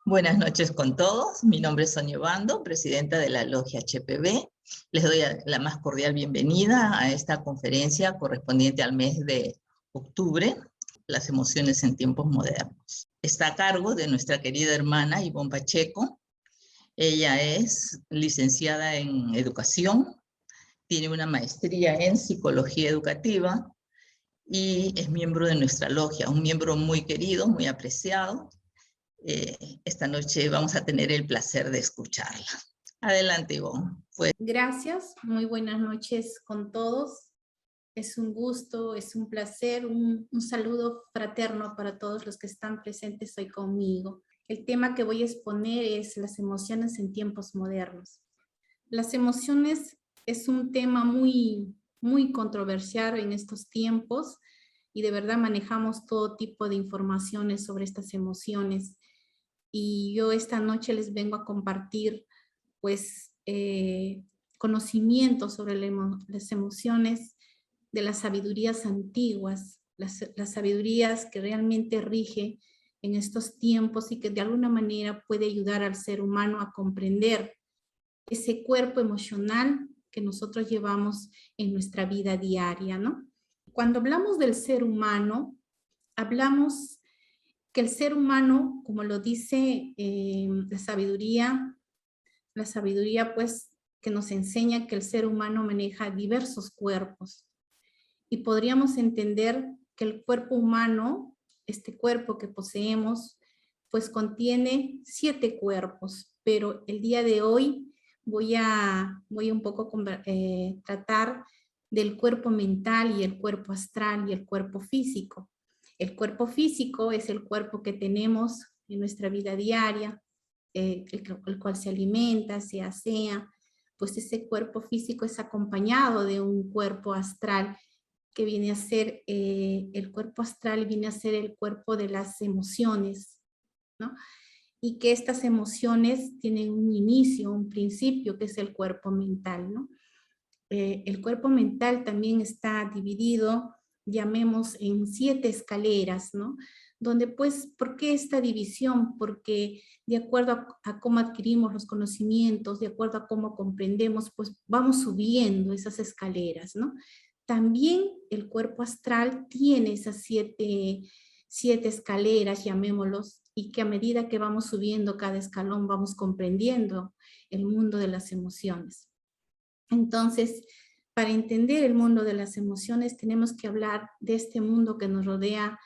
Buenas noches con todos. Mi nombre es Sonia Obando, presidenta de la Logia HPB. Les doy la más cordial bienvenida a esta conferencia correspondiente al mes de octubre, las emociones en tiempos modernos. Está a cargo de nuestra querida hermana Ivonne Pacheco. Ella es licenciada en educación, tiene una maestría en psicología educativa y es miembro de nuestra logia, un miembro muy querido, muy apreciado. Esta noche vamos a tener el placer de escucharla. Adelante, Ivonne. Gracias, muy buenas noches con todos. Es un gusto, es un placer, un saludo fraterno para todos los que están presentes hoy conmigo. El tema que voy a exponer es las emociones en tiempos modernos. Las emociones es un tema muy controversial en estos tiempos y de verdad manejamos todo tipo de informaciones sobre estas emociones. Y yo esta noche les vengo a compartir pues conocimiento sobre las emociones de las sabidurías antiguas, las sabidurías que realmente rige en estos tiempos y que de alguna manera puede ayudar al ser humano a comprender ese cuerpo emocional que nosotros llevamos en nuestra vida diaria, ¿no? Cuando hablamos del ser humano, hablamos que el ser humano, como lo dice la sabiduría pues que nos enseña que el ser humano maneja diversos cuerpos. Y podríamos entender que el cuerpo humano, este cuerpo que poseemos, pues contiene 7 cuerpos, pero el día de hoy voy a un poco tratar del cuerpo mental y el cuerpo astral y el cuerpo físico. El cuerpo físico es el cuerpo que tenemos en nuestra vida diaria, el cual se alimenta, se asea, pues ese cuerpo físico es acompañado de un cuerpo astral que viene a ser, el cuerpo astral viene a ser el cuerpo de las emociones, ¿no? Y que estas emociones tienen un inicio, un principio, que es el cuerpo mental, ¿no? El cuerpo mental también está dividido, llamemos, en 7 escaleras, ¿no? Donde pues, ¿por qué esta división? Porque de acuerdo a cómo adquirimos los conocimientos, de acuerdo a cómo comprendemos, pues vamos subiendo esas escaleras, ¿no? También el cuerpo astral tiene esas 7 escaleras, llamémoslos, y que a medida que vamos subiendo cada escalón vamos comprendiendo el mundo de las emociones. Entonces, para entender el mundo de las emociones tenemos que hablar de este mundo que nos rodea,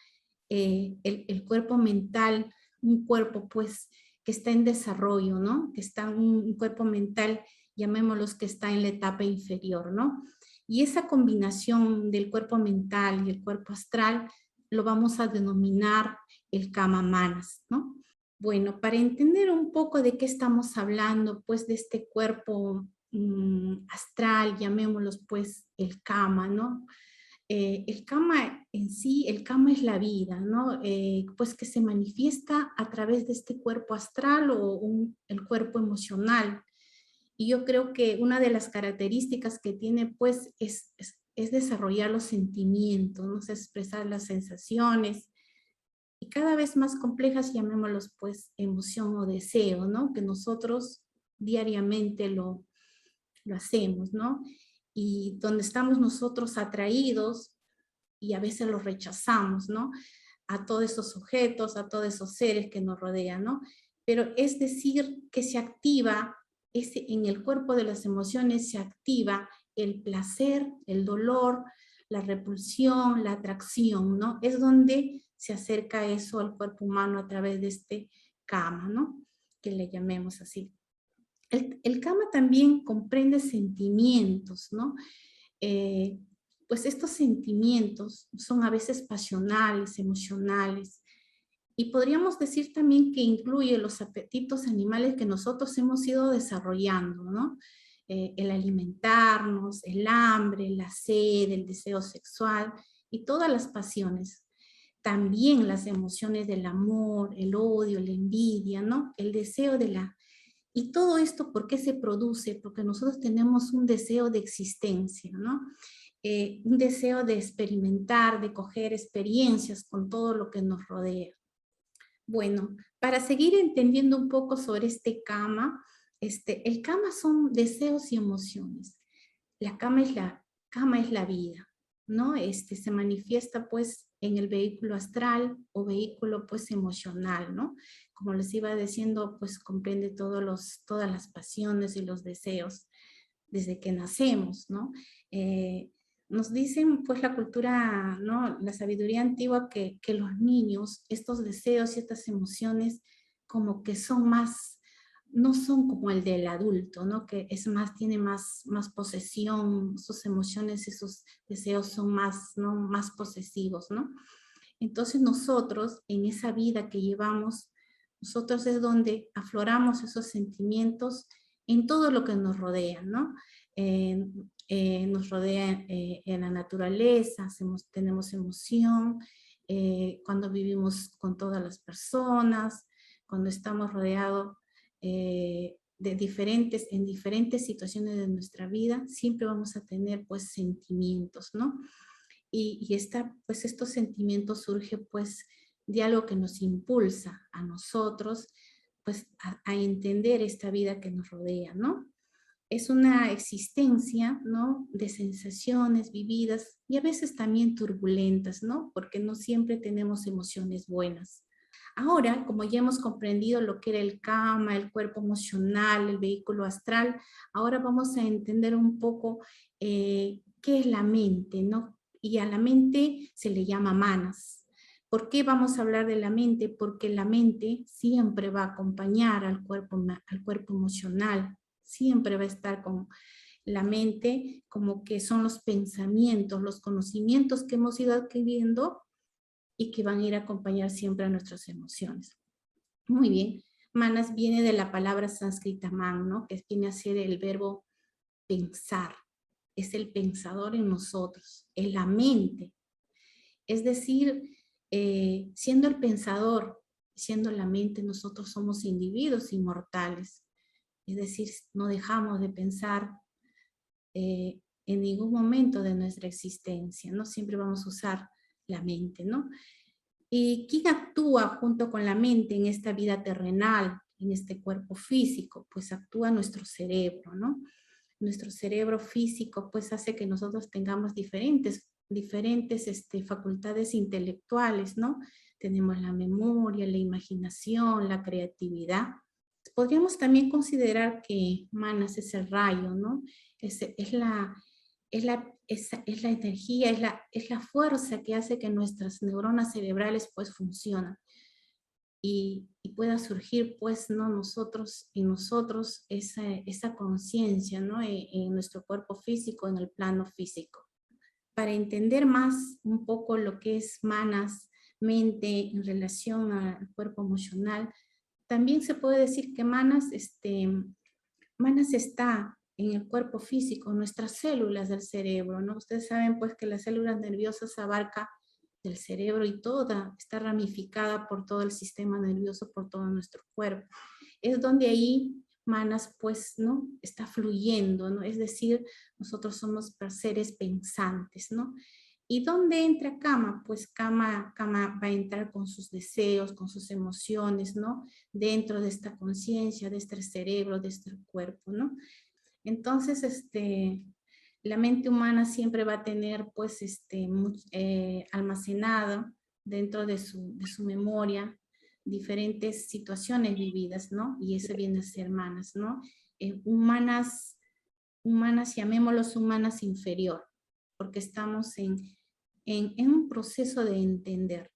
el cuerpo mental, un cuerpo pues que está en desarrollo, ¿no? Que está un cuerpo mental, llamémoslos, que está en la etapa inferior, ¿no? Y esa combinación del cuerpo mental y el cuerpo astral lo vamos a denominar el Kama Manas, ¿no? Bueno, para entender un poco de qué estamos hablando, pues de este cuerpo astral, llamémoslos pues el Kama, ¿no? El Kama en sí, el Kama es la vida, ¿no? Pues que se manifiesta a través de este cuerpo astral o el cuerpo emocional. Y yo creo que una de las características que tiene pues es desarrollar los sentimientos, ¿no? Expresar las sensaciones, y cada vez más complejas, llamémoslos pues emoción o deseo, ¿no? Que nosotros diariamente lo hacemos, ¿no? Y donde estamos nosotros atraídos y a veces los rechazamos, ¿no? A todos esos objetos, a todos esos seres que nos rodean, ¿no? Pero es decir que se activa, en el cuerpo de las emociones se activa el placer, el dolor, la repulsión, la atracción, ¿no? Es donde se acerca eso al cuerpo humano a través de este Kama, ¿no? Que le llamemos así. El Kama también comprende sentimientos, ¿no? Pues estos sentimientos son a veces pasionales, emocionales, y podríamos decir también que incluye los apetitos animales que nosotros hemos ido desarrollando, ¿no? El alimentarnos, el hambre, la sed, el deseo sexual y todas las pasiones. También las emociones del amor, el odio, la envidia, ¿no? El deseo de la... Y todo esto, ¿por qué se produce? Porque nosotros tenemos un deseo de existencia, ¿no? Un deseo de experimentar, de coger experiencias con todo lo que nos rodea. Bueno, para seguir entendiendo un poco sobre este kama, el kama son deseos y emociones. La kama es la vida, ¿no? Se manifiesta pues en el vehículo astral o vehículo pues emocional, ¿no? Como les iba diciendo, pues comprende todas las pasiones y los deseos desde que nacemos, ¿no? Nos dicen pues la cultura, ¿no? La sabiduría antigua que los niños, estos deseos y estas emociones como que son más, no son como el del adulto, ¿no? Que es más, tiene más posesión, sus emociones y sus deseos son más, ¿no? Más posesivos, ¿no? Entonces nosotros, en esa vida que llevamos, nosotros es donde afloramos esos sentimientos en todo lo que nos rodea, ¿no? Nos rodea en la naturaleza, tenemos emoción, cuando vivimos con todas las personas, cuando estamos rodeados en diferentes situaciones de nuestra vida, siempre vamos a tener pues sentimientos, ¿no? Pues estos sentimientos surgen pues de algo que nos impulsa a nosotros pues a entender esta vida que nos rodea, ¿no? Es una existencia, ¿no? De sensaciones vividas y a veces también turbulentas, ¿no? Porque no siempre tenemos emociones buenas. Ahora, como ya hemos comprendido lo que era el kama, el cuerpo emocional, el vehículo astral, ahora vamos a entender un poco qué es la mente, ¿no? Y a la mente se le llama manas. ¿Por qué vamos a hablar de la mente? Porque la mente siempre va a acompañar al cuerpo emocional, siempre va a estar con la mente, como que son los pensamientos, los conocimientos que hemos ido adquiriendo y que van a ir a acompañar siempre a nuestras emociones. Muy bien, manas viene de la palabra sánscrita man, ¿no? Que viene a ser el verbo pensar, es el pensador en nosotros, es la mente. Es decir, siendo el pensador, siendo la mente, nosotros somos individuos inmortales. Es decir, no dejamos de pensar en ningún momento de nuestra existencia, ¿no? Siempre vamos a usar la mente, ¿no? ¿Y quién actúa junto con la mente en esta vida terrenal, en este cuerpo físico? Pues actúa nuestro cerebro, ¿no? Nuestro cerebro físico pues hace que nosotros tengamos diferentes facultades intelectuales, ¿no? Tenemos la memoria, la imaginación, la creatividad. Podríamos también considerar que manas es el rayo, ¿no? Es la energía, es la fuerza que hace que nuestras neuronas cerebrales pues funcionen y pueda surgir pues no en nosotros esa conciencia, ¿no? En nuestro cuerpo físico, en el plano físico. Para entender más un poco lo que es manas, mente en relación al cuerpo emocional, también se puede decir que manas está en el cuerpo físico, nuestras células del cerebro, ¿no? Ustedes saben pues que las células nerviosas abarca del cerebro y toda, está ramificada por todo el sistema nervioso, por todo nuestro cuerpo. Es donde ahí manas pues, ¿no? Está fluyendo, ¿no? Es decir, nosotros somos seres pensantes, ¿no? ¿Y dónde entra Kama? Pues Kama va a entrar con sus deseos, con sus emociones, ¿no? Dentro de esta conciencia, de este cerebro, de este cuerpo, ¿no? Entonces, la mente humana siempre va a tener, pues, almacenado dentro de su memoria diferentes situaciones vividas, ¿no? Y eso viene a ser manas, ¿no? Humanas, llamémoslos humanas inferior, porque estamos en un proceso de entender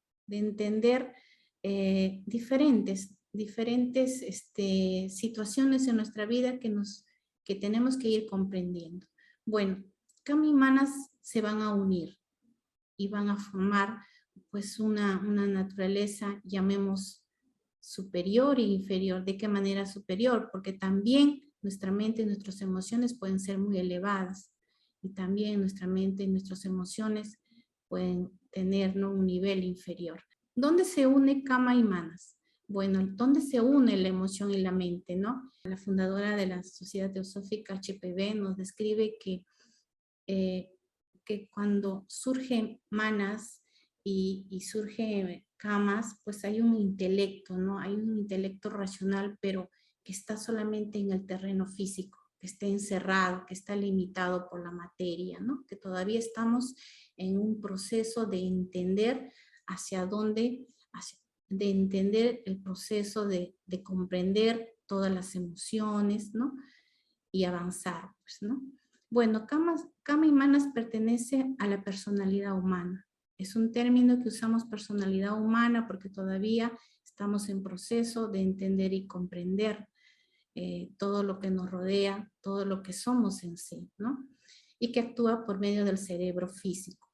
diferentes situaciones en nuestra vida que tenemos que ir comprendiendo. Bueno, Kama y Manas se van a unir y van a formar pues una naturaleza, llamemos superior e inferior. ¿De qué manera superior? Porque también nuestra mente y nuestras emociones pueden ser muy elevadas y también nuestra mente y nuestras emociones pueden tener, ¿no? Un nivel inferior. ¿Dónde se une Kama y Manas? Bueno, ¿dónde se une la emoción y la mente, no? La fundadora de la Sociedad Teosófica HPV nos describe que cuando surgen manas y surge camas, pues hay un intelecto, ¿no? Hay un intelecto racional, pero que está solamente en el terreno físico, que está encerrado, que está limitado por la materia, ¿no? Que todavía estamos en un proceso de entender hacia dónde, de entender el proceso de comprender todas las emociones, ¿no? Y avanzar, pues, ¿no? Bueno, Kama y Manas pertenece a la personalidad humana. Es un término que usamos personalidad humana porque todavía estamos en proceso de entender y comprender todo lo que nos rodea, todo lo que somos en sí, ¿no? Y que actúa por medio del cerebro físico.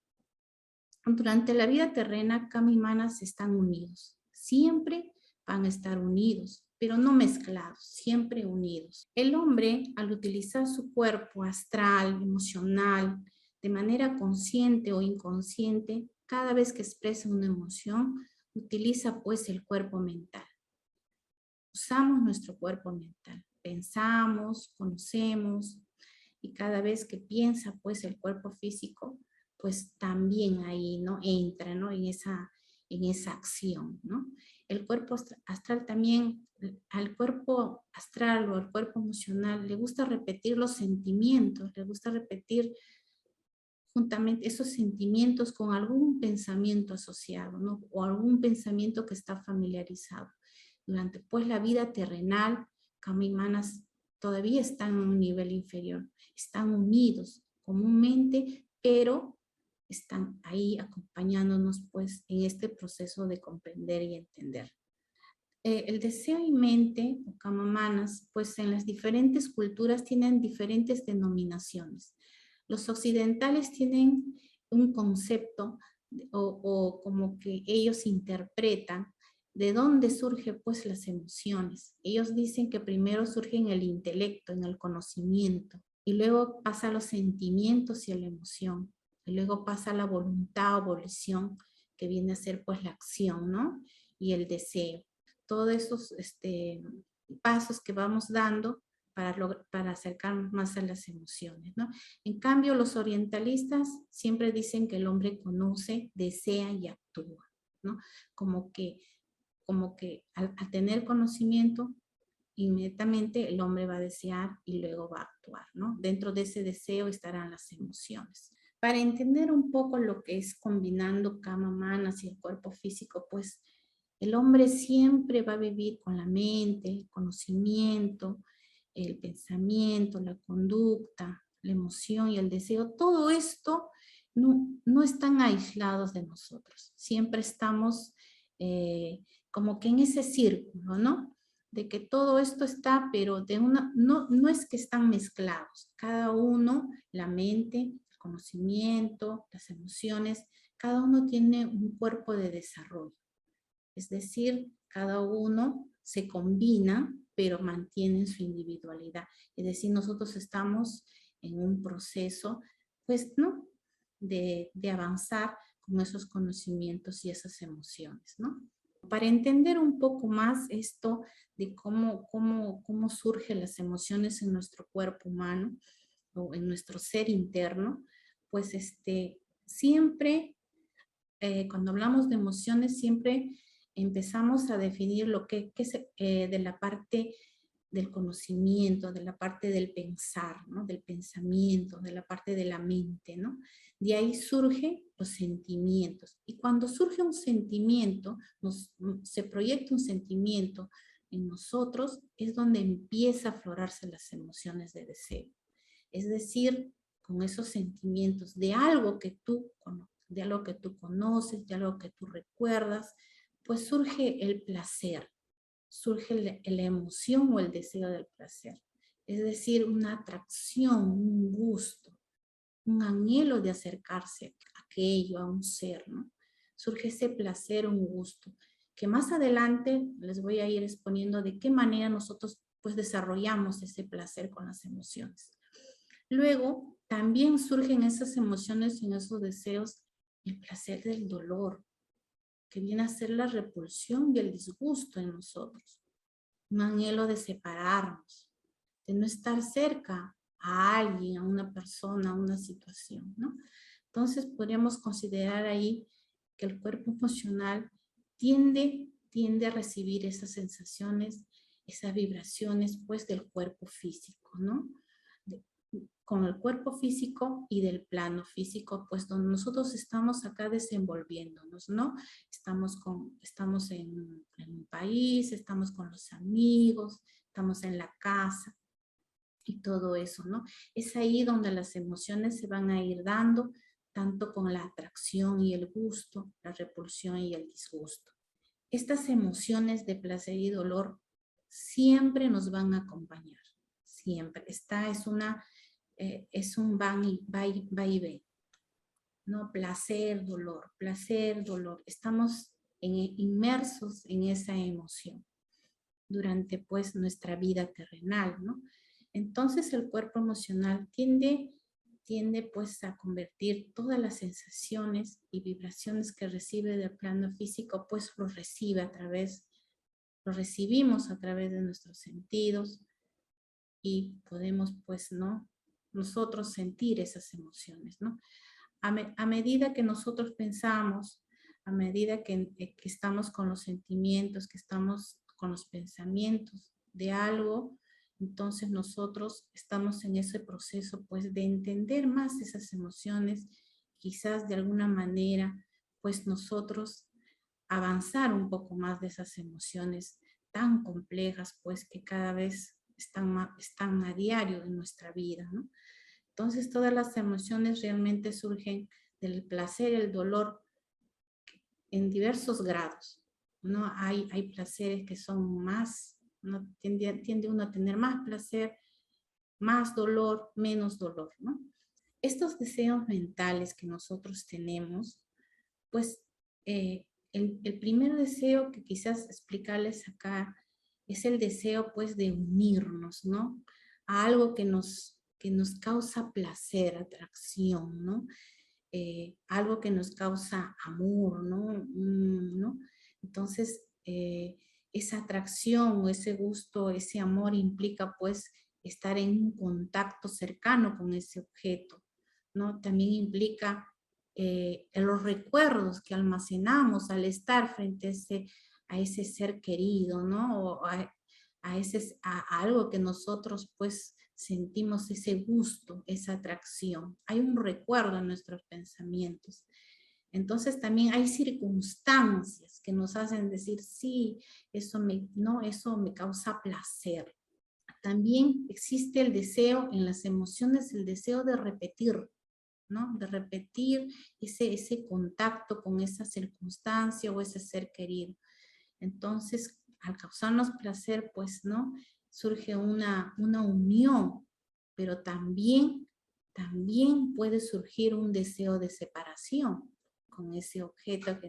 Durante la vida terrena, Kama y Manas están unidos. Siempre van a estar unidos, pero no mezclados, siempre unidos. El hombre, al utilizar su cuerpo astral, emocional, de manera consciente o inconsciente, cada vez que expresa una emoción, utiliza pues el cuerpo mental. Usamos nuestro cuerpo mental, pensamos, conocemos, y cada vez que piensa pues el cuerpo físico, pues también ahí, ¿no? Entra, ¿no? En esa acción, ¿no? El cuerpo astral también, al cuerpo astral o al cuerpo emocional, le gusta repetir los sentimientos, le gusta repetir juntamente esos sentimientos con algún pensamiento asociado, ¿no? O algún pensamiento que está familiarizado. Durante pues la vida terrenal, Kama y Manas todavía están en un nivel inferior, están unidos comúnmente, pero están ahí acompañándonos pues en este proceso de comprender y entender. El deseo y mente, o Kama Manas, pues en las diferentes culturas tienen diferentes denominaciones. Los occidentales tienen un concepto o como que ellos interpretan de dónde surgen pues las emociones. Ellos dicen que primero surge en el intelecto, en el conocimiento, y luego pasa a los sentimientos y a la emoción, y luego pasa a la voluntad o volición, que viene a ser pues la acción, ¿no? Y el deseo. Todos esos pasos que vamos dando para acercarnos más a las emociones, ¿no? En cambio, los orientalistas siempre dicen que el hombre conoce, desea y actúa, ¿no? Como que al tener conocimiento, inmediatamente el hombre va a desear y luego va a actuar, ¿no? Dentro de ese deseo estarán las emociones. Para entender un poco lo que es combinando Kama Manas y el cuerpo físico, pues el hombre siempre va a vivir con la mente, el conocimiento, el pensamiento, la conducta, la emoción y el deseo. Todo esto no están aislados de nosotros. Siempre estamos como que en ese círculo, ¿no? De que todo esto está, pero no es que están mezclados. Cada uno, la mente, el conocimiento, las emociones, cada uno tiene un cuerpo de desarrollo. Es decir, cada uno se combina, pero mantienen su individualidad. Es decir, nosotros estamos en un proceso, pues, ¿no? De avanzar con esos conocimientos y esas emociones, ¿no? Para entender un poco más esto de cómo surgen las emociones en nuestro cuerpo humano o en nuestro ser interno, pues siempre, cuando hablamos de emociones, siempre empezamos a definir lo que es de la parte del conocimiento, de la parte del pensar, ¿no? Del pensamiento, de la parte de la mente, ¿no? De ahí surgen los sentimientos. Y cuando surge un sentimiento, se proyecta un sentimiento en nosotros, es donde empieza a aflorarse las emociones de deseo. Es decir, con esos sentimientos de algo que tú conoces, de algo que tú recuerdas, pues surge el placer, surge la emoción o el deseo del placer. Es decir, una atracción, un gusto, un anhelo de acercarse a aquello, a un ser, ¿no? Surge ese placer, un gusto, que más adelante les voy a ir exponiendo de qué manera nosotros pues desarrollamos ese placer con las emociones. Luego, también surgen esas emociones y en esos deseos el placer del dolor, que viene a ser la repulsión y el disgusto en nosotros. Un anhelo de separarnos, de no estar cerca a alguien, a una persona, a una situación, ¿no? Entonces podríamos considerar ahí que el cuerpo emocional tiende a recibir esas sensaciones, esas vibraciones, pues, del cuerpo físico, ¿no? Con el cuerpo físico y del plano físico, pues donde nosotros estamos acá desenvolviéndonos, ¿no? Estamos en un país, estamos con los amigos, estamos en la casa y todo eso, ¿no? Es ahí donde las emociones se van a ir dando, tanto con la atracción y el gusto, la repulsión y el disgusto. Estas emociones de placer y dolor siempre nos van a acompañar, siempre. Esta es un va y ven, ¿no? Placer, dolor. Estamos inmersos en esa emoción durante, pues, nuestra vida terrenal, ¿no? Entonces el cuerpo emocional tiende pues a convertir todas las sensaciones y vibraciones que recibe del plano físico, pues lo recibimos a través de nuestros sentidos y podemos, pues, ¿no? Nosotros sentir esas emociones, ¿no? A medida que nosotros pensamos, a medida que estamos con los sentimientos, que estamos con los pensamientos de algo, entonces nosotros estamos en ese proceso, pues, de entender más esas emociones, quizás de alguna manera, pues, nosotros avanzar un poco más de esas emociones tan complejas, pues, que cada vez están a diario en nuestra vida, ¿no? Entonces, todas las emociones realmente surgen del placer, el dolor, en diversos grados, ¿no? Hay placeres que son más, ¿no? Tiende uno a tener más placer, más dolor, menos dolor, ¿no? Estos deseos mentales que nosotros tenemos, pues el primer deseo que quizás explicarles acá es el deseo, pues, de unirnos, ¿no? A algo que nos causa placer, atracción, ¿no? Algo que nos causa amor, ¿no? ¿No? Entonces, esa atracción o ese gusto, ese amor implica, pues, estar en un contacto cercano con ese objeto, ¿no? También implica los recuerdos que almacenamos al estar frente a ese ser querido, ¿no? O a algo que nosotros, pues, sentimos ese gusto, esa atracción. Hay un recuerdo en nuestros pensamientos. Entonces también hay circunstancias que nos hacen decir, sí, eso me causa placer. También existe el deseo en las emociones, el deseo de repetir, ¿no? De repetir ese contacto con esa circunstancia o ese ser querido. Entonces, al causarnos placer, pues, ¿no? Surge una unión, pero también puede surgir un deseo de separación con ese objeto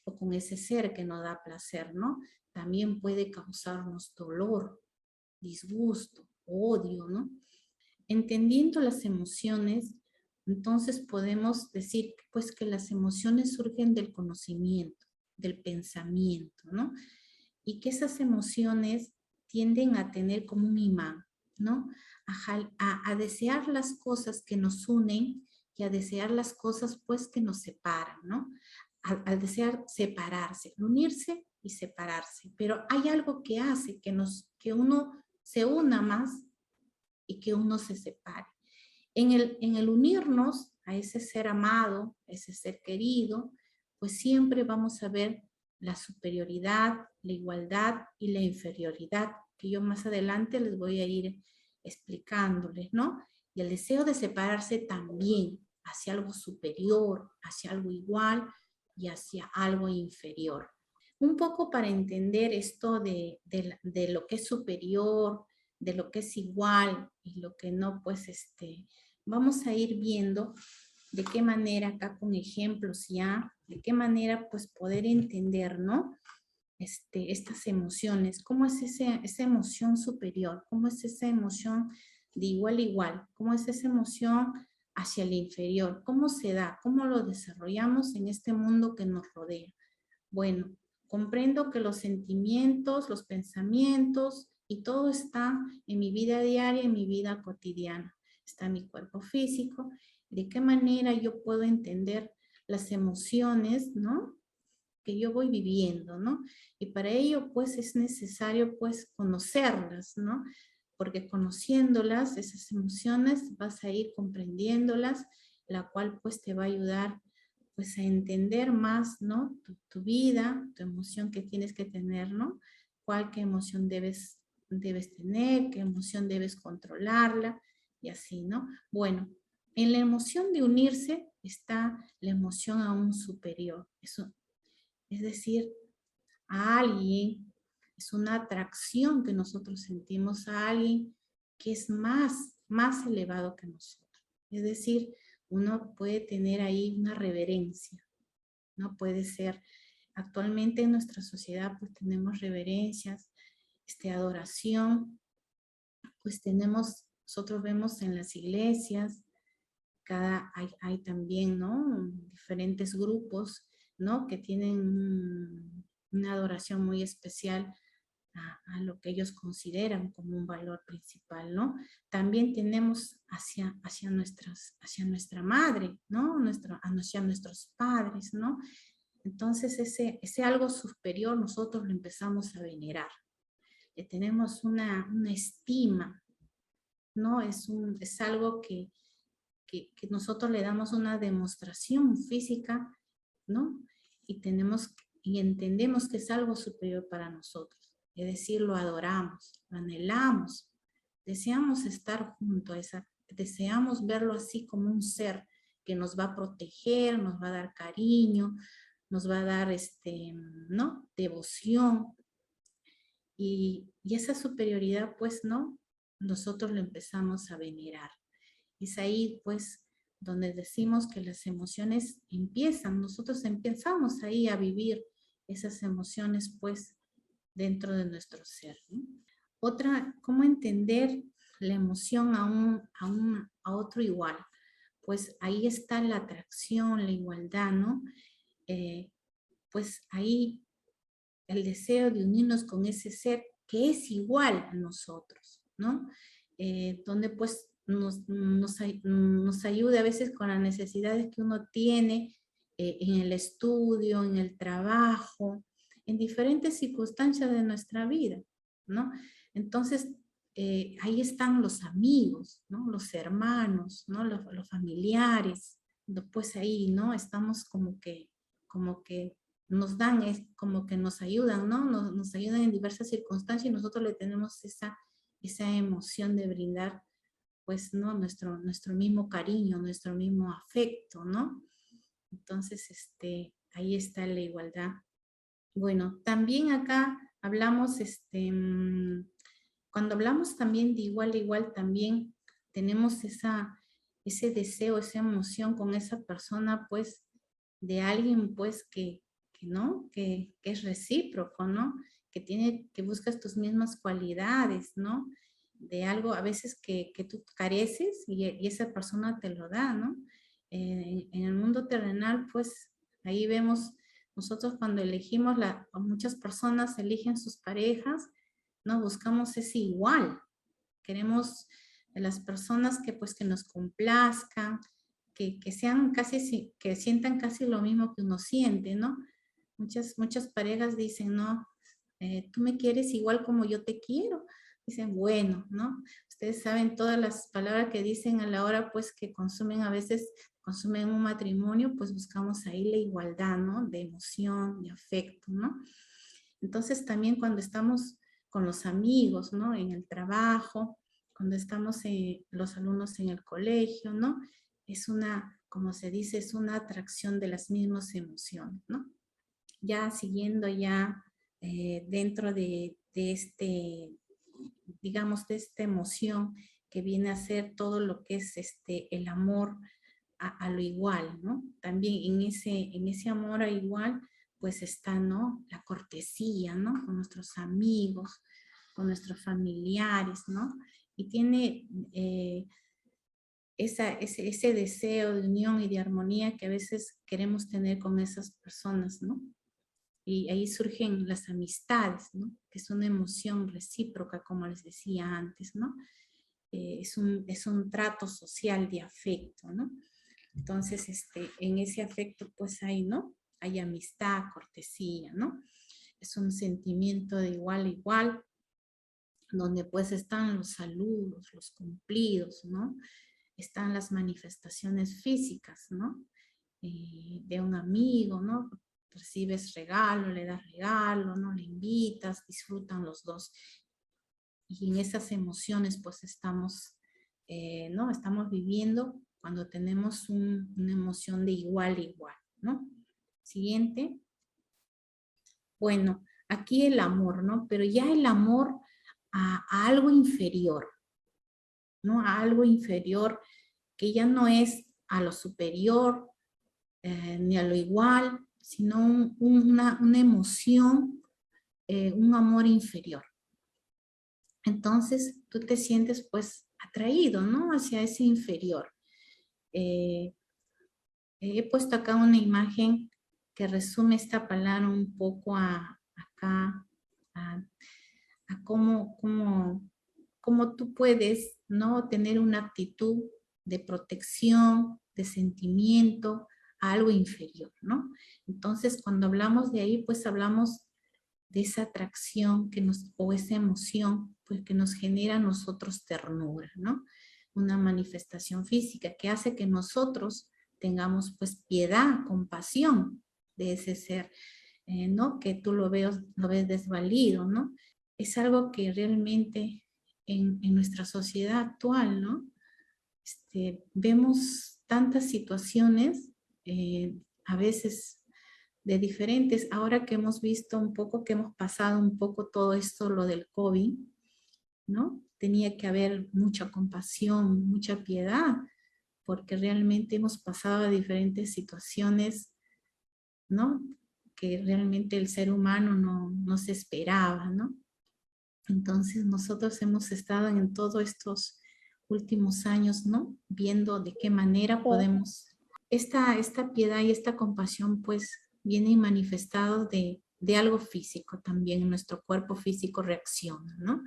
o con ese ser que nos da placer, ¿no? También puede causarnos dolor, disgusto, odio, ¿no? Entendiendo las emociones, entonces podemos decir, pues, que las emociones surgen del conocimiento, del pensamiento, ¿no? Y que esas emociones tienden a tener como un imán, ¿no? A desear las cosas que nos unen y a desear las cosas, pues, que nos separan, ¿no? Al desear separarse, unirse y separarse. Pero hay algo que hace que uno se una más y que uno se separe. En el unirnos a ese ser amado, a ese ser querido, pues siempre vamos a ver la superioridad, la igualdad y la inferioridad, que yo más adelante les voy a ir explicándoles, ¿no? Y el deseo de separarse también hacia algo superior, hacia algo igual y hacia algo inferior. Un poco para entender esto de lo que es superior, de lo que es igual y lo que no, pues vamos a ir viendo de qué manera acá con ejemplos ya, de qué manera pues poder entender, ¿no? Estas emociones, cómo es esa emoción superior, cómo es esa emoción de igual a igual, cómo es esa emoción hacia el inferior, cómo se da, cómo lo desarrollamos en este mundo que nos rodea. Bueno, comprendo que los sentimientos, los pensamientos y todo está en mi vida diaria, en mi vida cotidiana. Está mi cuerpo físico. ¿De qué manera yo puedo entender las emociones, ¿no?, que yo voy viviendo, ¿no? Y para ello, pues, es necesario, pues, conocerlas, ¿no? Porque conociéndolas, esas emociones, vas a ir comprendiéndolas, la cual, pues, te va a ayudar, pues, a entender más, ¿no?, tu vida, tu emoción que tienes que tener, ¿no? Qué emoción debes tener, qué emoción debes controlarla, y así, ¿no? Bueno, en la emoción de unirse está la emoción a un superior. Eso, es decir, a alguien, es una atracción que nosotros sentimos a alguien que es más elevado que nosotros. Es decir, uno puede tener ahí una reverencia, ¿no? Puede ser, actualmente en nuestra sociedad pues tenemos reverencias, adoración, pues tenemos, nosotros vemos en las iglesias, hay también, ¿no?, diferentes grupos, ¿no?, que tienen una adoración muy especial a lo que ellos consideran como un valor principal, ¿no? También tenemos hacia nuestra madre, ¿no?, hacia nuestros padres, ¿no? Entonces ese algo superior nosotros lo empezamos a venerar. Le tenemos una estima, ¿no? Es algo que nosotros le damos una demostración física, ¿no? Y entendemos que es algo superior para nosotros. Es decir, lo adoramos, lo anhelamos, deseamos estar junto a deseamos verlo así como un ser que nos va a proteger, nos va a dar cariño, nos va a dar, ¿no?, devoción. Y esa superioridad, pues, ¿no?, nosotros lo empezamos a venerar. Es ahí, pues, donde decimos que las emociones nosotros empezamos ahí a vivir esas emociones, pues, dentro de nuestro ser, ¿no? Otra, ¿cómo entender la emoción a otro igual? Pues ahí está la atracción, la igualdad, ¿no? Pues ahí el deseo de unirnos con ese ser que es igual a nosotros, ¿no? Donde pues nos ayude a veces con las necesidades que uno tiene en el estudio, en el trabajo, en diferentes circunstancias de nuestra vida, ¿no? Entonces, ahí están los amigos, ¿no?, los hermanos, ¿no?, los familiares. Pues ahí, ¿no?, estamos como que nos dan, como que nos ayudan, ¿no? Nos ayudan en diversas circunstancias y nosotros le tenemos esa emoción de brindar, pues, ¿no?, nuestro mismo cariño, nuestro mismo afecto, ¿no? Entonces, ahí está la igualdad. Bueno, también acá hablamos, cuando hablamos también de igual a igual, también tenemos ese deseo, esa emoción con esa persona, pues, de alguien, pues, ¿no?, que es recíproco, ¿no? Que buscas tus mismas cualidades, ¿no? De algo a veces que tú careces y esa persona te lo da, ¿no? En el mundo terrenal, pues, ahí vemos, nosotros cuando elegimos, muchas personas eligen sus parejas, ¿no? Buscamos ese igual. Queremos de las personas que, pues, que nos complazcan, que sean casi, que sientan casi lo mismo que uno siente, ¿no? Muchas parejas dicen, no, tú me quieres igual como yo te quiero. Dicen, bueno, ¿no? Ustedes saben todas las palabras que dicen a la hora, pues, que a veces consumen un matrimonio, pues buscamos ahí la igualdad, ¿no? De emoción, de afecto, ¿no? Entonces también cuando estamos con los amigos, ¿no?, en el trabajo, cuando estamos los alumnos en el colegio, ¿no? Es como se dice, es una atracción de las mismas emociones, ¿no? Ya siguiendo ya dentro de digamos, de esta emoción que viene a ser todo lo que es el amor a lo igual, ¿no? También en ese amor a igual, pues está, ¿no?, la cortesía, ¿no?, con nuestros amigos, con nuestros familiares, ¿no? Y tiene ese deseo de unión y de armonía que a veces queremos tener con esas personas, ¿no? Y ahí surgen las amistades, ¿no?, que es una emoción recíproca, como les decía antes, ¿no? Es un trato social de afecto, ¿no? Entonces, en ese afecto, pues hay, ¿no? Hay amistad, cortesía, ¿no? Es un sentimiento de igual a igual, donde pues están los saludos, los cumplidos, ¿no? Están las manifestaciones físicas, ¿no? De un amigo, ¿no? Recibes regalo, le das regalo, ¿no? Le invitas, disfrutan los dos. Y en esas emociones pues estamos, ¿no? Estamos viviendo cuando tenemos una emoción de igual a igual, ¿no? Siguiente. Bueno, aquí el amor, ¿no? Pero ya el amor a algo inferior, ¿no? A algo inferior que ya no es a lo superior, ni a lo igual, sino una emoción, un amor inferior. Entonces tú te sientes pues atraído, ¿no? Hacia ese inferior. He puesto acá una imagen que resume esta palabra un poco acá, a cómo tú puedes, ¿no? Tener una actitud de protección, de sentimiento a algo inferior, ¿no? Entonces, cuando hablamos de ahí, pues hablamos de esa atracción o esa emoción, pues que nos genera a nosotros ternura, ¿no? Una manifestación física que hace que nosotros tengamos pues piedad, compasión de ese ser, ¿no? Que tú lo ves desvalido, ¿no? Es algo que realmente en nuestra sociedad actual, ¿no? Vemos tantas situaciones, a veces de diferentes, ahora que hemos visto un poco, que hemos pasado un poco todo esto, lo del COVID, ¿no? Tenía que haber mucha compasión, mucha piedad, porque realmente hemos pasado a diferentes situaciones, ¿no? Que realmente el ser humano no se esperaba, ¿no? Entonces nosotros hemos estado en todos estos últimos años, ¿no? Viendo de qué manera podemos, esta piedad y esta compasión pues vienen manifestados de algo físico también, nuestro cuerpo físico reacciona, ¿no?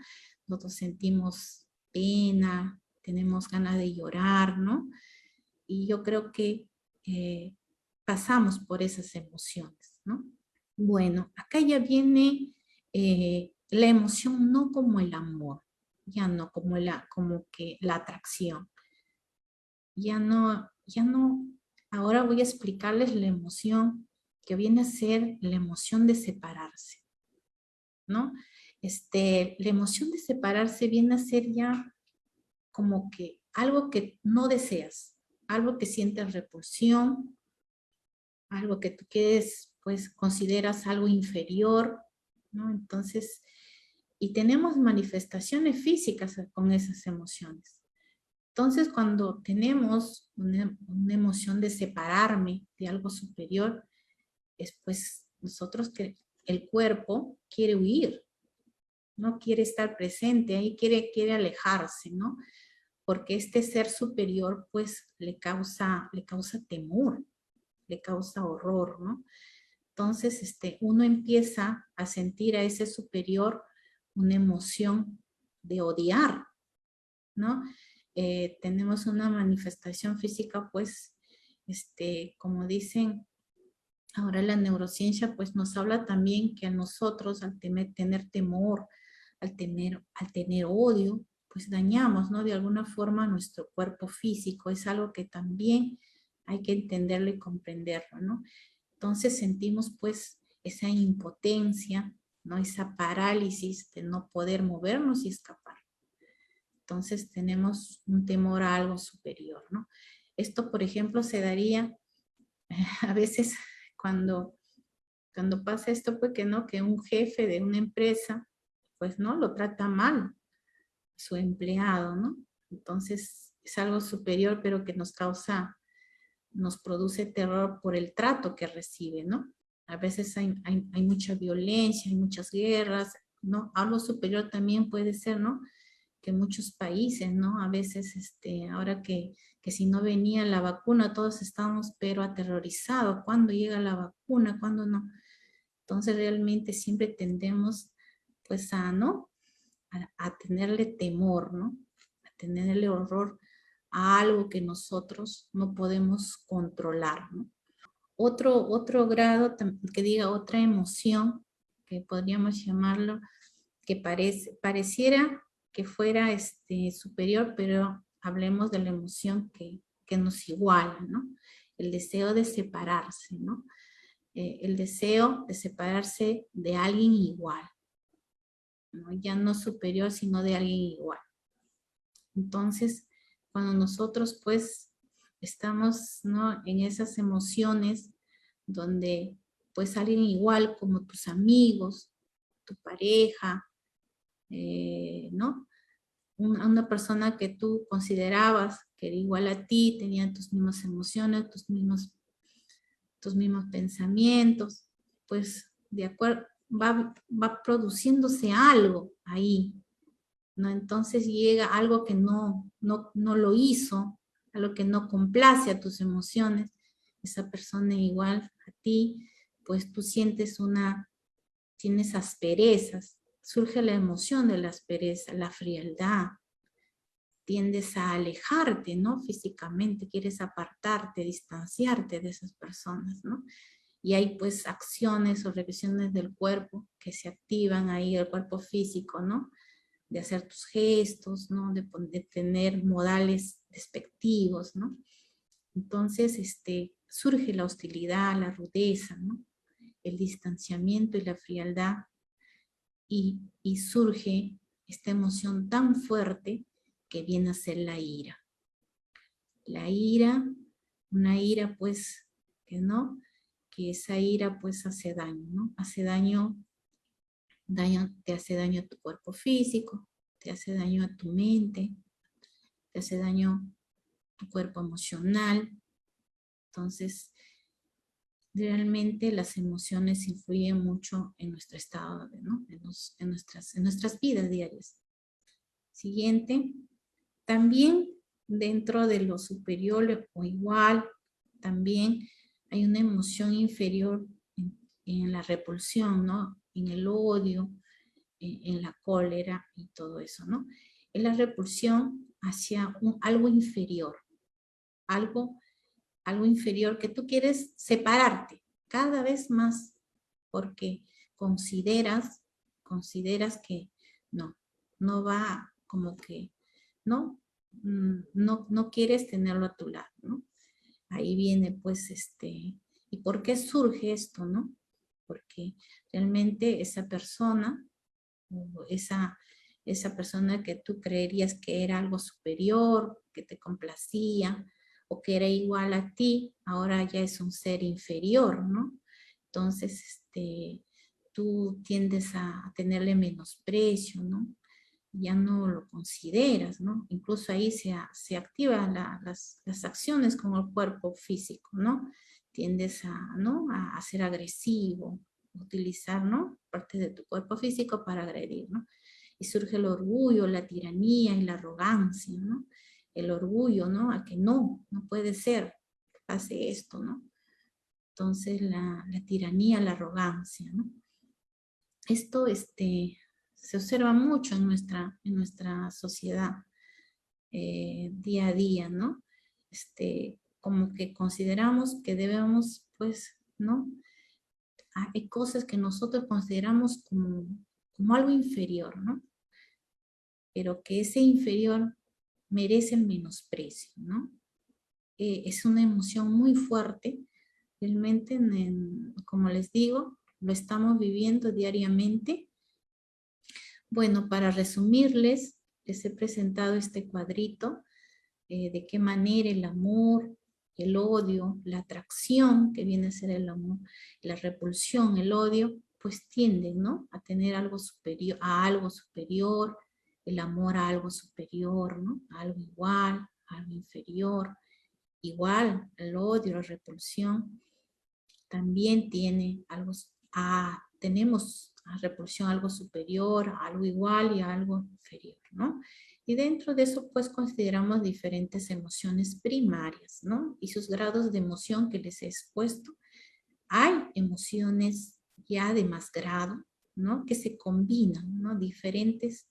Nosotros sentimos pena, tenemos ganas de llorar, ¿no? Y yo creo que pasamos por esas emociones, ¿no? Bueno, acá ya viene la emoción no como el amor, ya no como que la atracción, ya no, ahora voy a explicarles la emoción que viene a ser la emoción de separarse, ¿no? La emoción de separarse viene a ser ya como que algo que no deseas, algo que sientes repulsión, algo que tú quieres, pues consideras algo inferior, ¿no? Entonces, y tenemos manifestaciones físicas con esas emociones. Entonces, cuando tenemos una emoción de separarme de algo superior, es pues nosotros que el cuerpo quiere huir, no quiere estar presente, ahí quiere alejarse, ¿no? Porque este ser superior pues le causa temor, le causa horror, ¿no? Entonces, uno empieza a sentir a ese superior una emoción de odiar, ¿no? Tenemos una manifestación física, pues, como dicen, ahora la neurociencia, pues, nos habla también que a nosotros, al tener temor, al tener odio, pues dañamos, ¿no? De alguna forma nuestro cuerpo físico, es algo que también hay que entenderlo y comprenderlo, ¿no? Entonces sentimos pues esa impotencia, ¿no? Esa parálisis de no poder movernos y escapar. Entonces tenemos un temor a algo superior, ¿no? Esto, por ejemplo, se daría a veces cuando pasa esto, pues que no, que un jefe de una empresa, pues no, lo trata mal su empleado, ¿no? Entonces es algo superior, pero que nos produce terror por el trato que recibe, ¿no? A veces hay mucha violencia, hay muchas guerras, ¿no? Algo superior también puede ser, ¿no? Que muchos países, ¿no? A veces, ahora que si no venía la vacuna, todos estamos pero aterrorizados. ¿Cuándo llega la vacuna? ¿Cuándo no? Entonces realmente siempre tendemos, pues, ¿no? A tenerle temor, ¿no? A tenerle horror a algo que nosotros no podemos controlar, ¿no? Otro grado, que diga otra emoción, que podríamos llamarlo, que pareciera que fuera superior, pero hablemos de la emoción que nos iguala, ¿no? El deseo de separarse, ¿no? El deseo de separarse de alguien igual, ¿no? Ya no superior, sino de alguien igual. Entonces, cuando nosotros pues estamos, ¿no?, en esas emociones donde pues alguien igual como tus amigos, tu pareja, ¿no? Una persona que tú considerabas que era igual a ti, tenía tus mismas emociones, tus mismos pensamientos, pues de acuerdo, va produciéndose algo ahí, ¿no? Entonces llega algo que no lo hizo, algo que no complace a tus emociones, esa persona igual a ti, pues tú tienes asperezas, surge la emoción de la aspereza, la frialdad, tiendes a alejarte, ¿no? Físicamente, quieres apartarte, distanciarte de esas personas, ¿no? Y hay pues acciones o reacciones del cuerpo que se activan ahí, el cuerpo físico, ¿no? De hacer tus gestos, ¿no? De tener modales despectivos, ¿no? Entonces, surge la hostilidad, la rudeza, ¿no? El distanciamiento y la frialdad, y surge esta emoción tan fuerte que viene a ser la ira. La ira, una ira pues, que esa ira pues hace daño, ¿no? Hace daño, te hace daño a tu cuerpo físico, te hace daño a tu mente, te hace daño a tu cuerpo emocional. Entonces, realmente las emociones influyen mucho en nuestro estado, ¿no? en nuestras vidas diarias. Siguiente. También dentro de lo superior o igual, también hay una emoción inferior en la repulsión, ¿no? En el odio, en la cólera y todo eso, ¿no? Es la repulsión hacia algo inferior, algo inferior que tú quieres separarte cada vez más porque consideras que no va como que, ¿no? No quieres tenerlo a tu lado, ¿no? Ahí viene pues ¿y por qué surge esto, no? Porque realmente esa persona, o esa persona que tú creerías que era algo superior, que te complacía, o que era igual a ti, ahora ya es un ser inferior, ¿no? Entonces, tú tiendes a tenerle menosprecio, ¿no? Ya no lo consideras, ¿no? Incluso ahí se activan las acciones con el cuerpo físico, ¿no? Tiendes a ser agresivo, utilizar, ¿no?, parte de tu cuerpo físico para agredir, ¿no? Y surge el orgullo, la tiranía y la arrogancia, ¿no? El orgullo, ¿no? A que no puede ser que pase esto, ¿no? Entonces la tiranía, la arrogancia, ¿no? Esto, se observa mucho en nuestra sociedad día a día, ¿no? Como que consideramos que debemos, pues, ¿no? Hay cosas que nosotros consideramos como algo inferior, ¿no? Pero que ese inferior merece el menosprecio, ¿no? Es una emoción muy fuerte, realmente, como les digo, lo estamos viviendo diariamente. Bueno, para resumirles, les he presentado este cuadrito, de qué manera el amor, el odio, la atracción, que viene a ser el amor, la repulsión, el odio, pues tienden, ¿no?, a tener algo superior, el amor a algo superior, ¿no?, a algo igual, a algo inferior. Igual, el odio, la repulsión, también tiene algo, tenemos a repulsión algo superior, a algo igual y a algo inferior, ¿no? Y dentro de eso, pues, consideramos diferentes emociones primarias, ¿no? Y sus grados de emoción que les he expuesto. Hay emociones ya de más grado, ¿no?, que se combinan, ¿no? Diferentes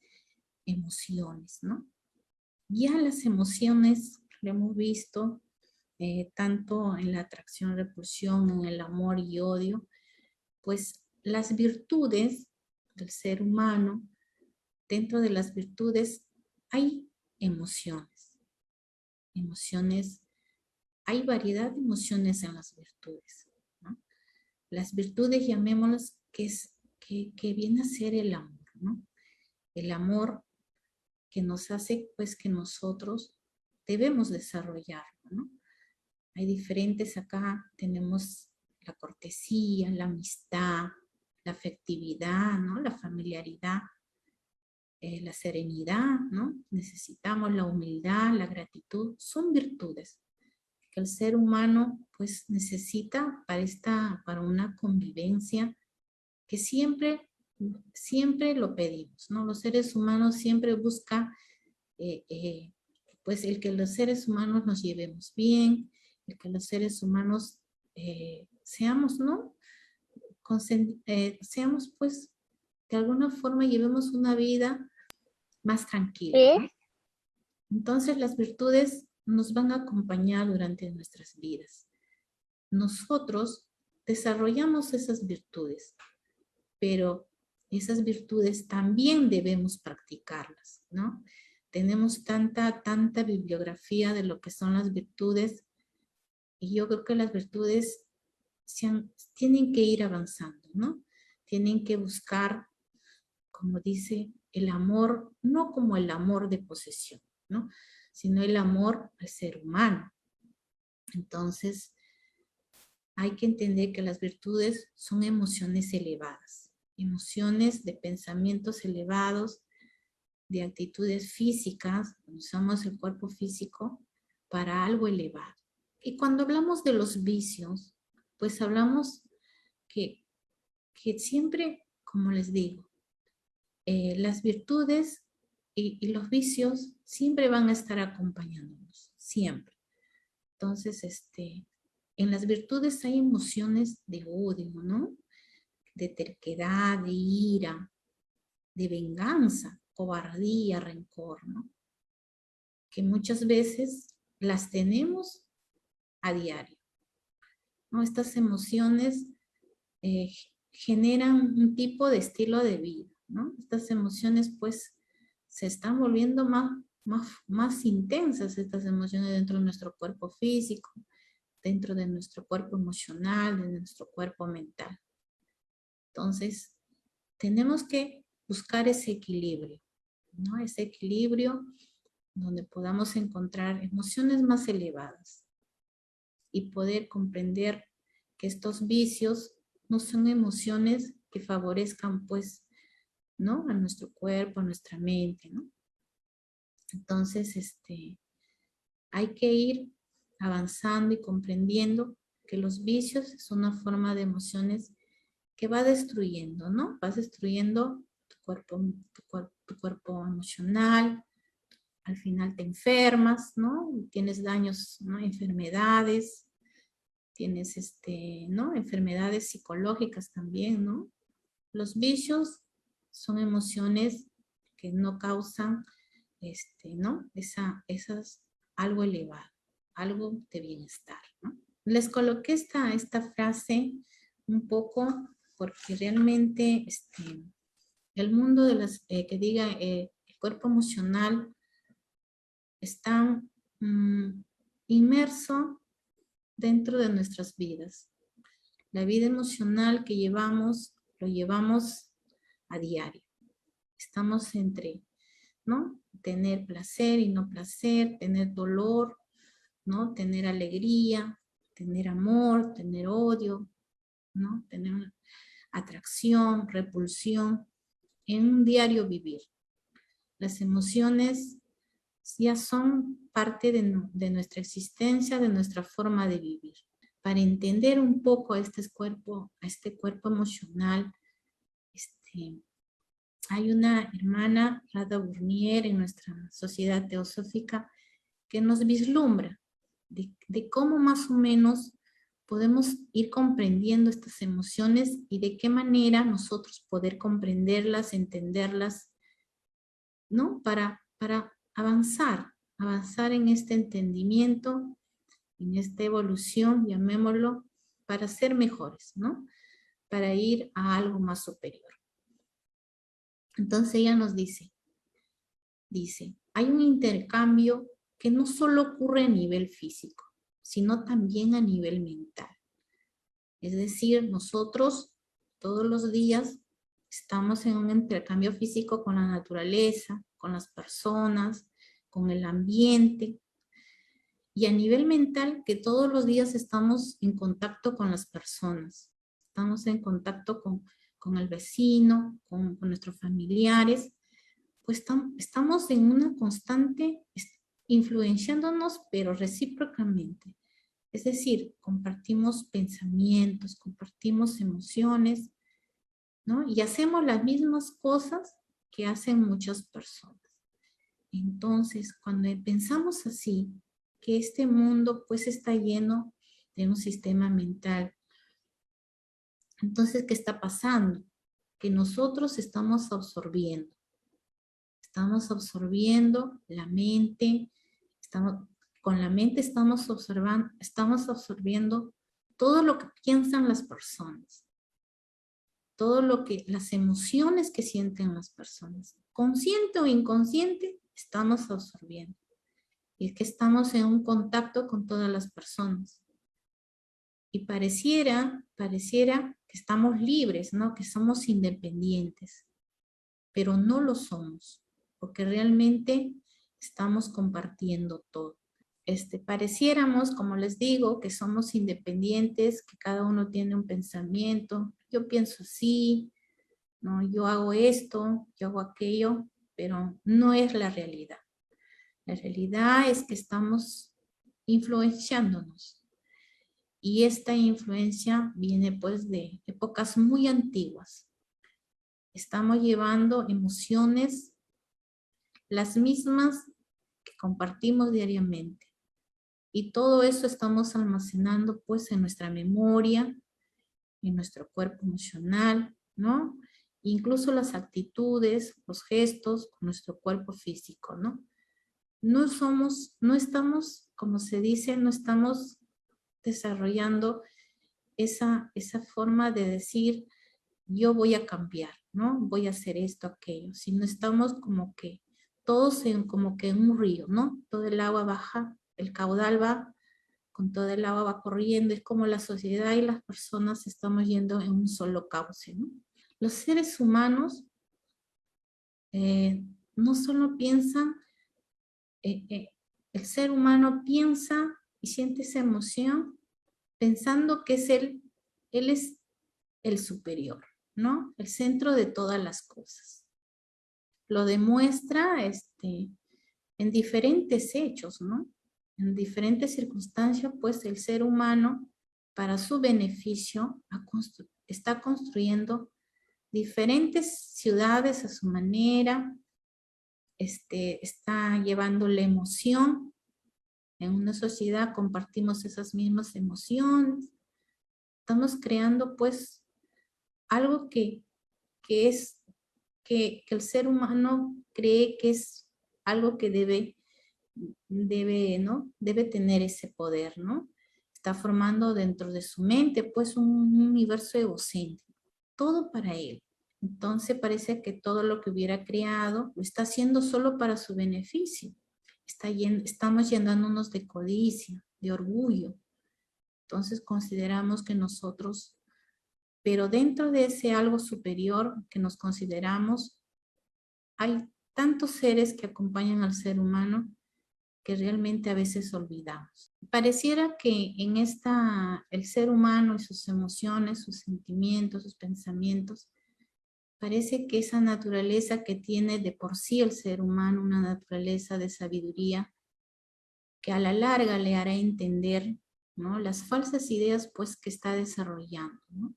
emociones, ¿no? Ya las emociones lo hemos visto tanto en la atracción, repulsión, en el amor y odio, pues las virtudes del ser humano, dentro de las virtudes hay emociones. Emociones, hay variedad de emociones en las virtudes, ¿no? Las virtudes, llamémoslas, que viene a ser el amor, ¿no? El amor que nos hace, pues, que nosotros debemos desarrollarlo, ¿no? Hay diferentes acá, tenemos la cortesía, la amistad, la afectividad, ¿no? La familiaridad, la serenidad, ¿no? Necesitamos la humildad, la gratitud, son virtudes que el ser humano pues necesita para una convivencia que siempre lo pedimos, ¿no? Los seres humanos siempre buscan pues el que los seres humanos nos llevemos bien, el que los seres humanos seamos, ¿no? Seamos pues de alguna forma llevemos una vida más tranquila, ¿no? Entonces las virtudes nos van a acompañar durante nuestras vidas. Nosotros desarrollamos esas virtudes, pero esas virtudes también debemos practicarlas, ¿no? Tenemos tanta bibliografía de lo que son las virtudes y yo creo que las virtudes tienen que ir avanzando, ¿no? Tienen que buscar, como dice, el amor, no como el amor de posesión, ¿no? Sino el amor al ser humano. Entonces, hay que entender que las virtudes son emociones elevadas, emociones de pensamientos elevados, de actitudes físicas, usamos el cuerpo físico para algo elevado. Y cuando hablamos de los vicios, pues hablamos que siempre, como les digo, las virtudes y los vicios siempre van a estar acompañándonos, siempre. Entonces, en las virtudes hay emociones de odio, ¿no? De terquedad, de ira, de venganza, cobardía, rencor, ¿no? Que muchas veces las tenemos a diario, ¿no? Estas emociones generan un tipo de estilo de vida, ¿no? Estas emociones pues se están volviendo más intensas, estas emociones dentro de nuestro cuerpo físico, dentro de nuestro cuerpo emocional, de nuestro cuerpo mental. Entonces, tenemos que buscar ese equilibrio, ¿no? Ese equilibrio donde podamos encontrar emociones más elevadas y poder comprender que estos vicios no son emociones que favorezcan, pues, ¿no? A nuestro cuerpo, a nuestra mente, ¿no? Entonces, hay que ir avanzando y comprendiendo que los vicios son una forma de emociones que va destruyendo, ¿no? Vas destruyendo tu cuerpo emocional, al final te enfermas, ¿no? Tienes daños, ¿no? Enfermedades, tienes, ¿no? Enfermedades psicológicas también, ¿no? Los vicios son emociones que no causan, ¿no? Esas, algo elevado, algo de bienestar, ¿no? Les coloqué esta frase un poco porque realmente el mundo de las, que diga el cuerpo emocional está inmerso dentro de nuestras vidas. La vida emocional que llevamos, lo llevamos a diario. Estamos entre, ¿no? Tener placer y no placer, tener dolor, ¿no? Tener alegría, tener amor, tener odio, ¿no? Tener atracción, repulsión, en un diario vivir. Las emociones ya son parte de nuestra existencia, de nuestra forma de vivir. Para entender un poco a este cuerpo emocional, hay una hermana, Radha Burnier, en nuestra sociedad teosófica, que nos vislumbra de cómo más o menos podemos ir comprendiendo estas emociones y de qué manera nosotros poder comprenderlas, entenderlas, ¿no? Para avanzar, avanzar en este entendimiento, en esta evolución, llamémoslo, para ser mejores, ¿no? Para ir a algo más superior. Entonces ella nos dice, hay un intercambio que no solo ocurre a nivel físico, sino también a nivel mental. Es decir, nosotros todos los días estamos en un intercambio físico con la naturaleza, con las personas, con el ambiente. Y a nivel mental, que todos los días estamos en contacto con las personas. Estamos en contacto con el vecino, con nuestros familiares. Pues estamos en una constante influenciándonos, pero recíprocamente. Es decir, compartimos pensamientos, compartimos emociones, ¿no? Y hacemos las mismas cosas que hacen muchas personas. Entonces, cuando pensamos así, que este mundo pues está lleno de un sistema mental, entonces, ¿qué está pasando? Que nosotros estamos absorbiendo la mente, con la mente estamos absorbiendo todo lo que piensan las personas, todo lo que, las emociones que sienten las personas, consciente o inconsciente, estamos absorbiendo. Y es que estamos en un contacto con todas las personas. Y pareciera que estamos libres, ¿no? Que somos independientes, pero no lo somos, porque realmente estamos compartiendo todo. Pareciéramos, como les digo, que somos independientes, que cada uno tiene un pensamiento. Yo pienso así, ¿no? Yo hago esto, yo hago aquello, pero no es la realidad. La realidad es que estamos influenciándonos. Y esta influencia viene pues de épocas muy antiguas. Estamos llevando emociones, las mismas que compartimos diariamente. Y todo eso estamos almacenando pues en nuestra memoria, en nuestro cuerpo emocional, ¿no? Incluso las actitudes, los gestos con nuestro cuerpo físico, ¿no? No estamos, como se dice, no estamos desarrollando esa forma de decir, yo voy a cambiar, ¿no? Voy a hacer esto, aquello. Sino estamos como que, todos como que en un río, ¿no? Todo el agua baja, el caudal va, con todo el agua va corriendo, es como la sociedad y las personas estamos yendo en un solo cauce, ¿no? Los seres humanos no solo piensan, el ser humano piensa y siente esa emoción pensando que él es el superior, ¿no? El centro de todas las cosas. Lo demuestra en diferentes hechos, ¿no? En diferentes circunstancias, pues el ser humano, para su beneficio, está construyendo diferentes ciudades a su manera, está llevando la emoción. En una sociedad compartimos esas mismas emociones. Estamos creando, pues, algo que el ser humano cree que es algo que ¿no? Debe tener ese poder, ¿no? Está formando dentro de su mente, pues, un universo egocéntrico. Todo para él. Entonces parece que todo lo que hubiera creado lo está haciendo solo para su beneficio. Estamos llenándonos de codicia, de orgullo. Entonces consideramos que nosotros, pero dentro de ese algo superior que nos consideramos, hay tantos seres que acompañan al ser humano que realmente a veces olvidamos. Pareciera que el ser humano y sus emociones, sus sentimientos, sus pensamientos, parece que esa naturaleza que tiene de por sí el ser humano, una naturaleza de sabiduría, que a la larga le hará entender, ¿no? Las falsas ideas pues que está desarrollando, ¿no?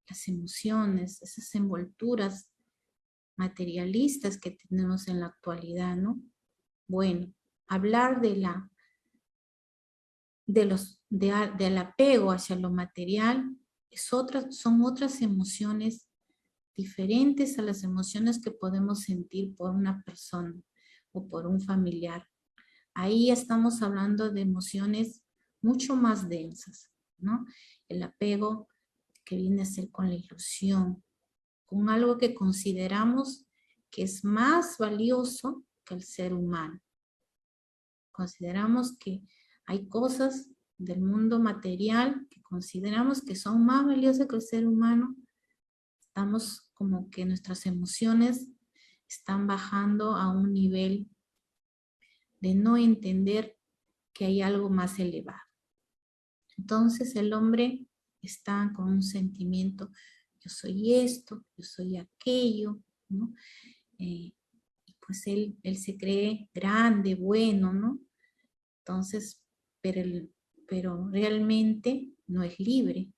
Las emociones, esas envolturas materialistas que tenemos en la actualidad, ¿no? Bueno, hablar del apego hacia lo material son otras emociones diferentes a las emociones que podemos sentir por una persona o por un familiar. ahí estamos hablando de emociones mucho más densas, ¿no? El apego que viene a ser con la ilusión, con algo que consideramos que es más valioso que el ser humano. Consideramos que hay cosas del mundo material que consideramos que son más valiosas que el ser humano. Estamos como que nuestras emociones están bajando a un nivel de no entender que hay algo más elevado. Entonces el hombre está con un sentimiento, yo soy esto, yo soy aquello, ¿no? Pues él se cree grande, bueno, ¿no? Entonces, pero realmente no es libre,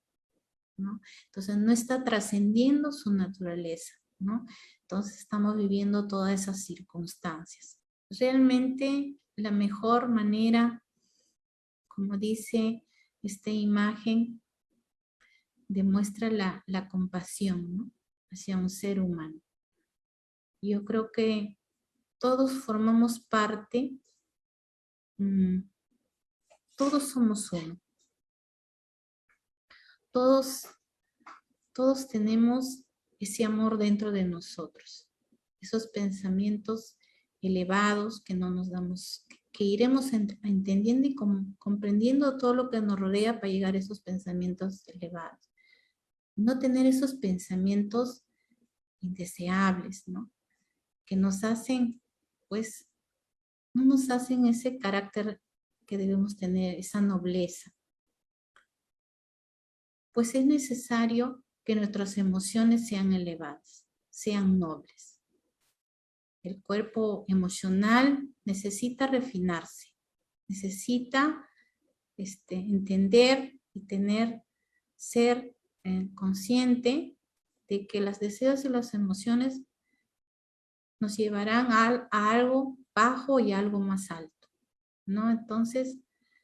¿no? Entonces no está trascendiendo su naturaleza, ¿no? Entonces estamos viviendo todas esas circunstancias. Realmente la mejor manera, como dice esta imagen, demuestra la compasión, ¿no? Hacia un ser humano. Yo creo que todos formamos parte, todos somos uno. Todos tenemos ese amor dentro de nosotros. Esos pensamientos elevados que no nos damos, que iremos entendiendo y comprendiendo todo lo que nos rodea para llegar a esos pensamientos elevados. No tener esos pensamientos indeseables, ¿no? Que nos hacen, pues, no nos hacen ese carácter que debemos tener, esa nobleza. Pues es necesario que nuestras emociones sean elevadas, sean nobles. El cuerpo emocional necesita refinarse, necesita entender y ser consciente de que los deseos y las emociones nos llevarán a algo bajo y a algo más alto, ¿no? Entonces,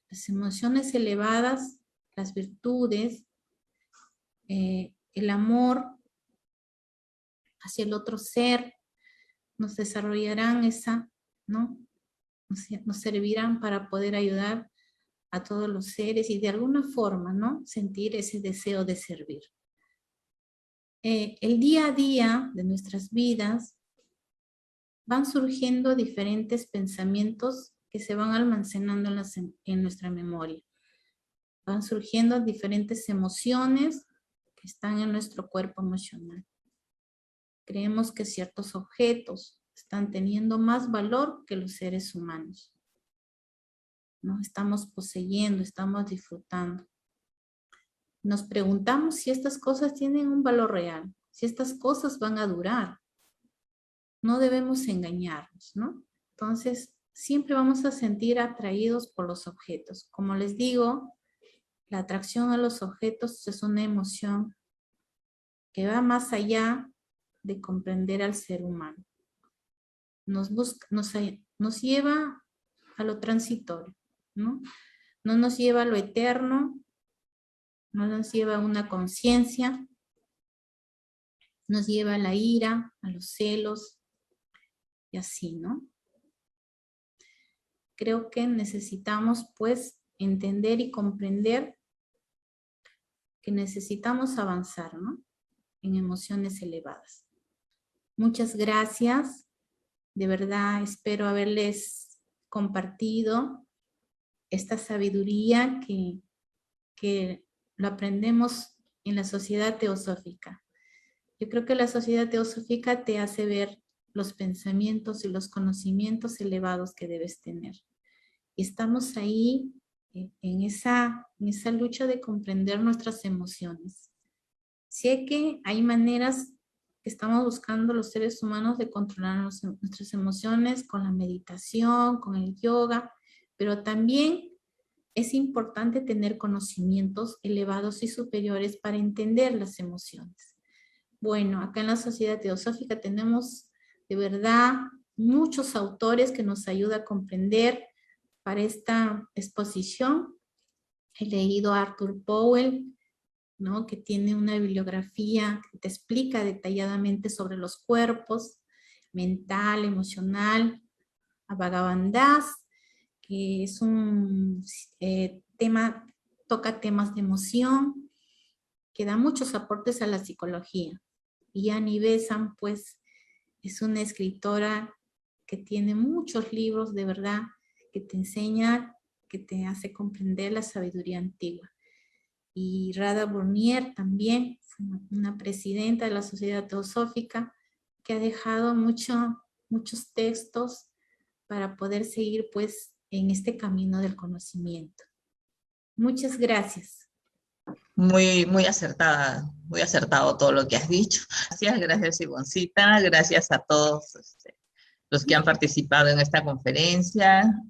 las emociones elevadas, las virtudes, el amor hacia el otro ser, nos desarrollarán ¿no? Nos servirán para poder ayudar a todos los seres y de alguna forma, ¿no? Sentir ese deseo de servir. El día a día de nuestras vidas van surgiendo diferentes pensamientos que se van almacenando en nuestra memoria. Van surgiendo diferentes emociones que están en nuestro cuerpo emocional. Creemos que ciertos objetos están teniendo más valor que los seres humanos. ¿No? Estamos poseyendo, estamos disfrutando. Nos preguntamos si estas cosas tienen un valor real, si estas cosas van a durar. No debemos engañarnos, ¿no? Entonces, siempre vamos a sentir atraídos por los objetos. Como les digo, la atracción a los objetos es una emoción que va más allá de comprender al ser humano. Nos lleva a lo transitorio, ¿no? No nos lleva a lo eterno, no nos lleva a una conciencia, nos lleva a la ira, a los celos y así, ¿no? Creo que necesitamos, pues, entender y comprender que necesitamos avanzar, ¿no? En emociones elevadas. Muchas gracias. De verdad, espero haberles compartido esta sabiduría que lo aprendemos en la sociedad teosófica. Yo creo que la sociedad teosófica te hace ver los pensamientos y los conocimientos elevados que debes tener. Y estamos ahí en esa lucha de comprender nuestras emociones. Sé que hay maneras que estamos buscando los seres humanos de controlar nuestras emociones con la meditación, con el yoga, pero también es importante tener conocimientos elevados y superiores para entender las emociones. Bueno, acá en la Sociedad Teosófica tenemos de verdad muchos autores que nos ayudan a comprender para esta exposición. He leído a Arthur Powell, ¿no? Que tiene una bibliografía que te explica detalladamente sobre los cuerpos, mental, emocional, a Bhagavan Das, que es un tema, toca temas de emoción, que da muchos aportes a la psicología. Y Annie Besant, pues, es una escritora que tiene muchos libros, de verdad, que te enseña, que te hace comprender la sabiduría antigua. Y Radha Burnier también, fue una presidenta de la Sociedad Teosófica, que ha dejado muchos textos para poder seguir, pues, en este camino del conocimiento. Muchas gracias. Muy acertada, muy acertado todo lo que has dicho. Gracias Ivoncita, gracias a todos los que han participado en esta conferencia.